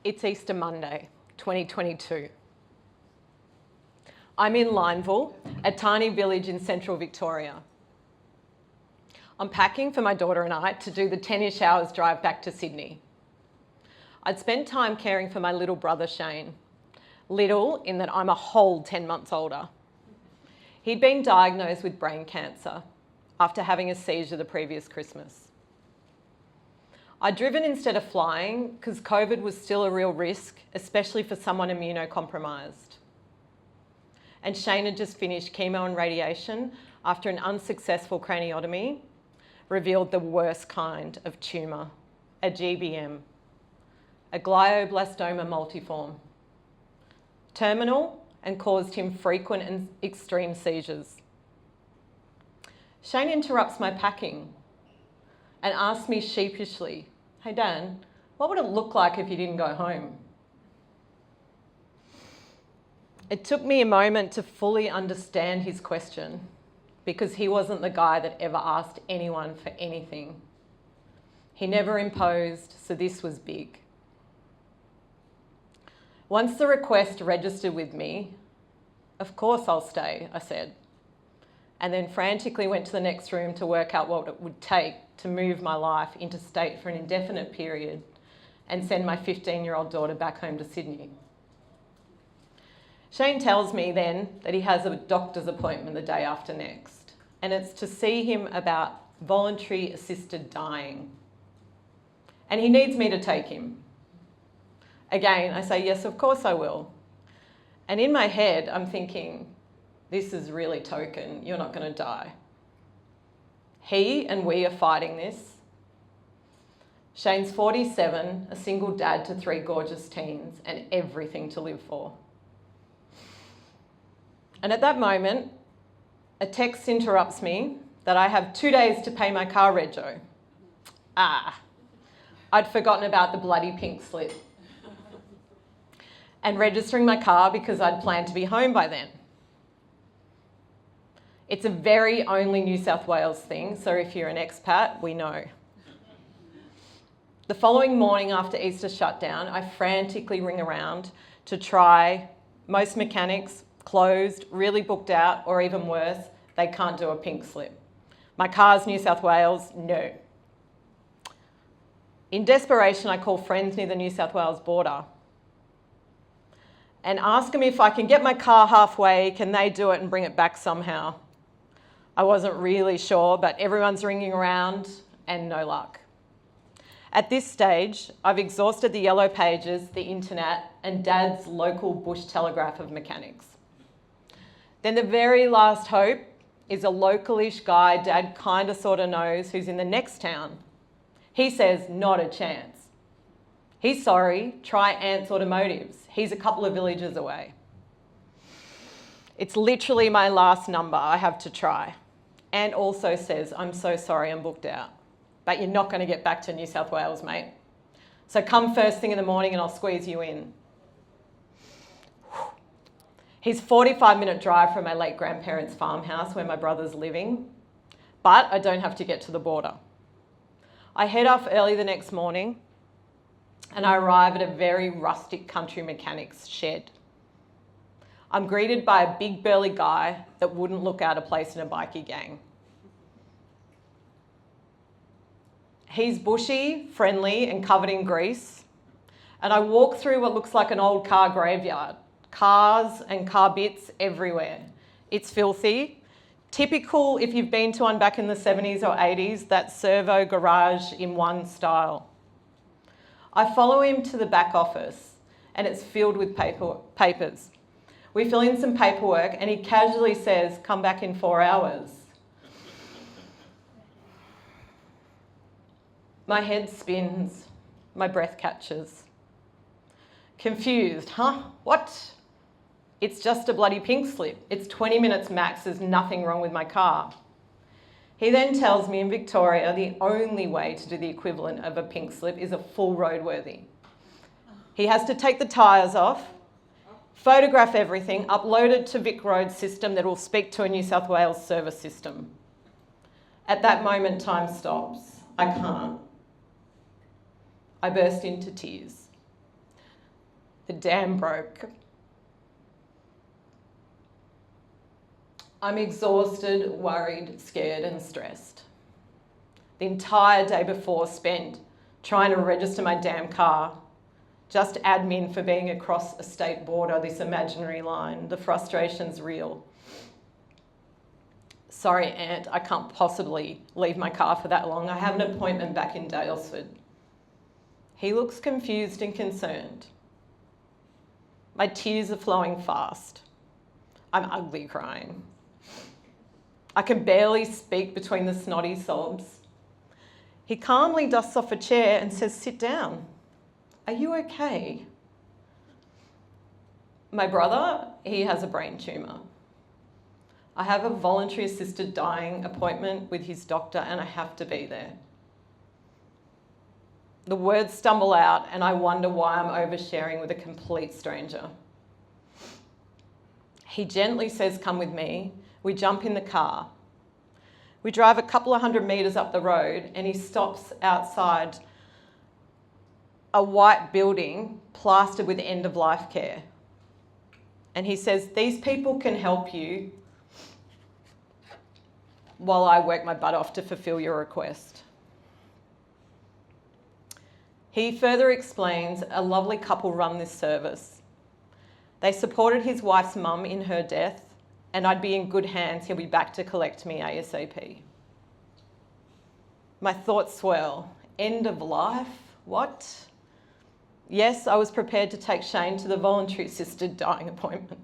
It's Easter Monday, 2022. I'm in Lineville, a tiny village in central Victoria. I'm packing for my daughter and I to do the 10-ish hours drive back to Sydney. I'd spent time caring for my little brother Shane. Little in that I'm a whole 10 months older. He'd been diagnosed with brain cancer after having a seizure the previous Christmas. I'd driven instead of flying because COVID was still a real risk, especially for someone immunocompromised. And Shane had just finished chemo and radiation after an unsuccessful craniotomy revealed the worst kind of tumour, a GBM, a glioblastoma multiforme. Terminal and caused him frequent and extreme seizures. Shane interrupts my packing and asks me sheepishly, "Hey Dan, what would it look like if you didn't go home?" It took me a moment to fully understand his question because he wasn't the guy that ever asked anyone for anything. He never imposed, so this was big. Once the request registered with me, "Of course I'll stay," I said, and then frantically went to the next room to work out what it would take to move my life interstate for an indefinite period and send my 15-year-old daughter back home to Sydney. Shane tells me then that he has a doctor's appointment the day after next, and it's to see him about voluntary assisted dying. And he needs me to take him. Again, I say, "Yes, of course I will." And in my head, I'm thinking, this is really token, you're not going to die. He and we are fighting this. Shane's 47, a single dad to 3 gorgeous teens, and everything to live for. And at that moment, a text interrupts me that I have 2 days to pay my car rego. I'd forgotten about the bloody pink slip. And registering my car because I'd planned to be home by then. It's a very only New South Wales thing, so if you're an expat, we know. The following morning after Easter shutdown, I frantically ring around to try. Most mechanics closed, really booked out, or even worse, they can't do a pink slip. My car's New South Wales, no. In desperation, I call friends near the New South Wales border and ask them if I can get my car halfway, can they do it and bring it back somehow? I wasn't really sure, but everyone's ringing around and no luck. At this stage, I've exhausted the yellow pages, the internet, and Dad's local bush telegraph of mechanics. Then the very last hope is a localish guy Dad kinda sorta knows who's in the next town. He says, not a chance. He's sorry, try Ants Automotives. He's a couple of villages away. It's literally my last number I have to try. And also says, "I'm so sorry, I'm booked out. But you're not going to get back to New South Wales, mate. So come first thing in the morning and I'll squeeze you in." He's 45-minute drive from my late grandparents' farmhouse where my brother's living, but I don't have to get to the border. I head off early the next morning and I arrive at a very rustic country mechanic's shed. I'm greeted by a big burly guy that wouldn't look out of place in a bikie gang. He's bushy, friendly, and covered in grease. And I walk through what looks like an old car graveyard. Cars and car bits everywhere. It's filthy. Typical, if you've been to one back in the 70s or 80s, that servo garage in one style. I follow him to the back office and it's filled with papers. We fill in some paperwork and he casually says, "Come back in 4 hours." My head spins, my breath catches. Confused, What? It's just a bloody pink slip. It's 20 minutes max, there's nothing wrong with my car. He then tells me in Victoria the only way to do the equivalent of a pink slip is a full roadworthy. He has to take the tyres off, photograph everything, upload it to Vic Road system that will speak to a New South Wales service system. At that moment, time stops. I can't. I burst into tears. The dam broke. I'm exhausted, worried, scared, and stressed. The entire day before spent trying to register my damn car, just admin for being across a state border, this imaginary line. The frustration's real. Sorry, Aunt, I can't possibly leave my car for that long. I have an appointment back in Daylesford. He looks confused and concerned. My tears are flowing fast. I'm ugly crying. I can barely speak between the snotty sobs. He calmly dusts off a chair and says, "Sit down. Are you okay?" My brother, he has a brain tumour. I have a voluntary assisted dying appointment with his doctor and I have to be there. The words stumble out and I wonder why I'm oversharing with a complete stranger. He gently says, "Come with me." We jump in the car. We drive a couple of 100 metres up the road and he stops outside a white building plastered with end-of-life care. And he says, "These people can help you while I work my butt off to fulfil your request." He further explains a lovely couple run this service. They supported his wife's mum in her death, and I'd be in good hands. He'll be back to collect me ASAP. My thoughts swirl. End of life? What? Yes, I was prepared to take Shane to the voluntary assisted dying appointment.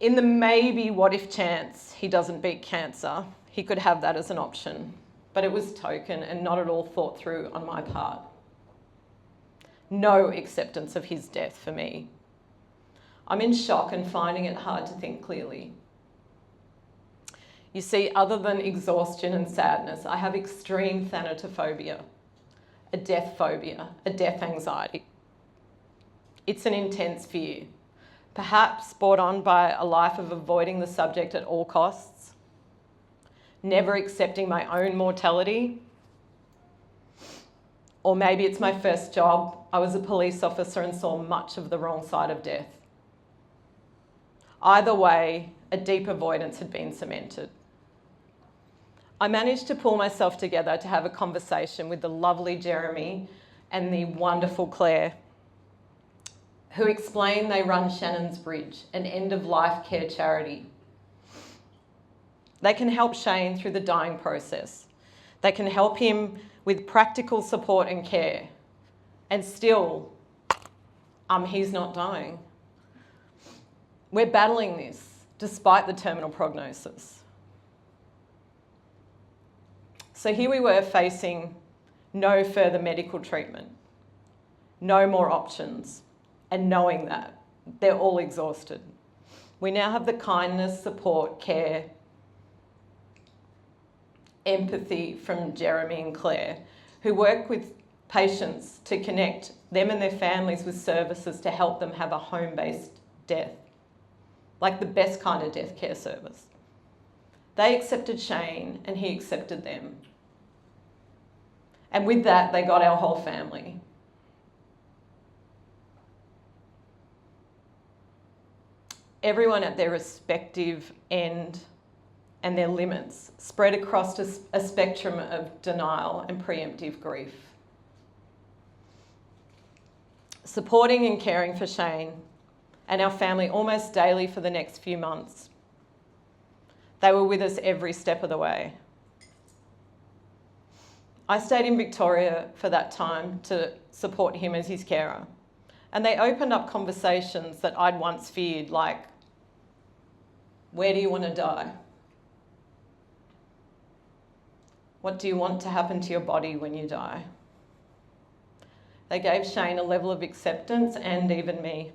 In the maybe what if chance he doesn't beat cancer, he could have that as an option. But it was token and not at all thought through on my part. No acceptance of his death for me. I'm in shock and finding it hard to think clearly. You see, other than exhaustion and sadness, I have extreme thanatophobia, a death phobia, a death anxiety. It's an intense fear, perhaps brought on by a life of avoiding the subject at all costs, never accepting my own mortality, or maybe it's my first job. I was a police officer and saw much of the wrong side of death. Either way, a deep avoidance had been cemented. I managed to pull myself together to have a conversation with the lovely Jeremy and the wonderful Claire, who explained they run Shannon's Bridge, an end-of-life care charity. They can help Shane through the dying process. They can help him with practical support and care. And still, he's not dying. We're battling this despite the terminal prognosis. So here we were facing no further medical treatment, no more options, and knowing that they're all exhausted. We now have the kindness, support, care, empathy from Jeremy and Claire, who work with patients to connect them and their families with services to help them have a home-based death, like the best kind of death care service. They accepted Shane and he accepted them. And with that, they got our whole family. Everyone at their respective end and their limits spread across a spectrum of denial and preemptive grief. Supporting and caring for Shane and our family almost daily for the next few months. They were with us every step of the way. I stayed in Victoria for that time to support him as his carer. And they opened up conversations that I'd once feared, like, where do you want to die? What do you want to happen to your body when you die? They gave Shane a level of acceptance and even me.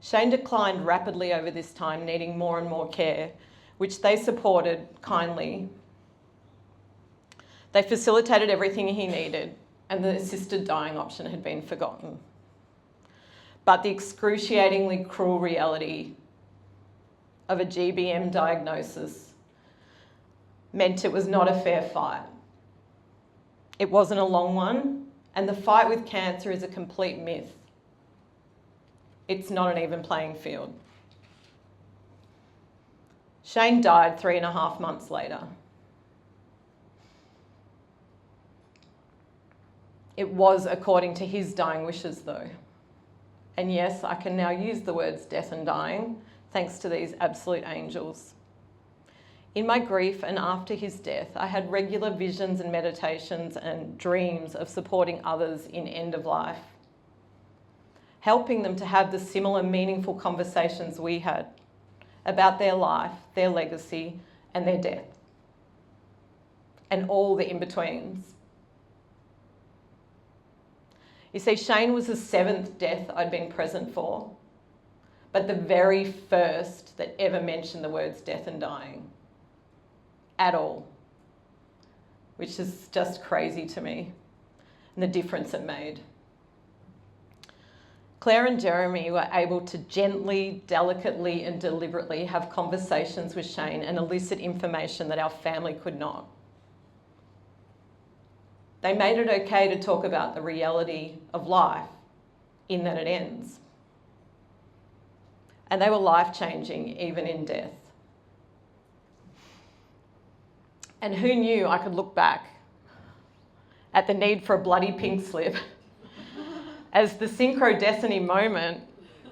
Shane declined rapidly over this time, needing more and more care, which they supported kindly. They facilitated everything he needed, and the assisted dying option had been forgotten. But the excruciatingly cruel reality of a GBM diagnosis meant it was not a fair fight. It wasn't a long one, And the fight with cancer is a complete myth. It's not an even playing field. Shane died 3.5 months later. It was according to his dying wishes though. And yes, I can now use the words death and dying thanks to these absolute angels. In my grief and after his death, I had regular visions and meditations and dreams of supporting others in end of life, helping them to have the similar meaningful conversations we had about their life, their legacy, and their death, and all the in-betweens. You see, Shane was the 7th death I'd been present for, but the very first that ever mentioned the words death and dying at all, which is just crazy to me, and the difference it made. Claire and Jeremy were able to gently, delicately, and deliberately have conversations with Shane and elicit information that our family could not. They made it okay to talk about the reality of life in that it ends. And they were life-changing even in death. And who knew I could look back at the need for a bloody pink slip as the synchro destiny moment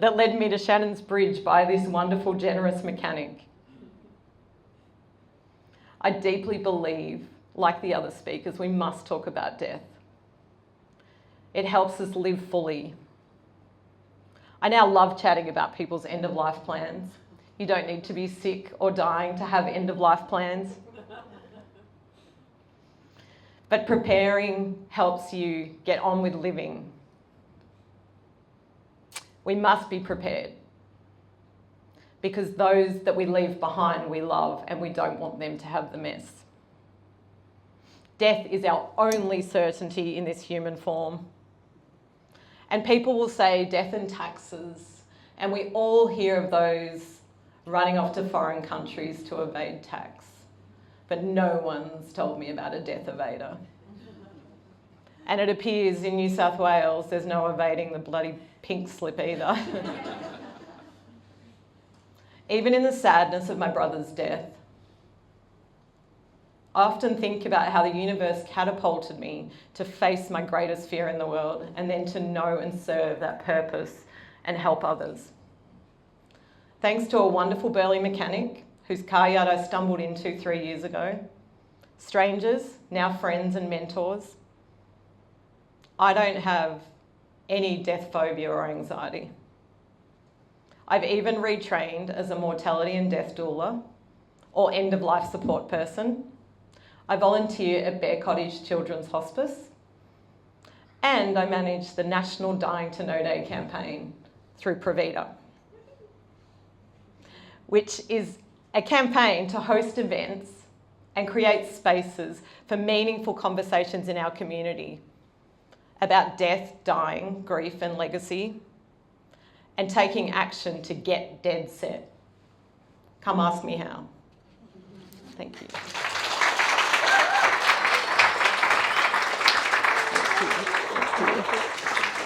that led me to Shannon's Bridge by this wonderful, generous mechanic. I deeply believe, like the other speakers, we must talk about death. It helps us live fully. I now love chatting about people's end-of-life plans. You don't need to be sick or dying to have end-of-life plans. But preparing helps you get on with living. We must be prepared because those that we leave behind we love and we don't want them to have the mess. Death is our only certainty in this human form. And people will say death and taxes, and we all hear of those running off to foreign countries to evade tax. But no one's told me about a death evader. And it appears in New South Wales there's no evading the bloody pink slip either. Even in the sadness of my brother's death, I often think about how the universe catapulted me to face my greatest fear in the world and then to know and serve that purpose and help others. Thanks to a wonderful burly mechanic whose car yard I stumbled into 3 years ago, strangers, now friends and mentors, I don't have any death phobia or anxiety. I've even retrained as a mortality and death doula or end-of-life support person. I volunteer at Bear Cottage Children's Hospice, and I manage the National Dying to No Day campaign through Provida, which is a campaign to host events and create spaces for meaningful conversations in our community about death, dying, grief and legacy, and taking action to get dead set. Come ask me how. Thank you. Thank you.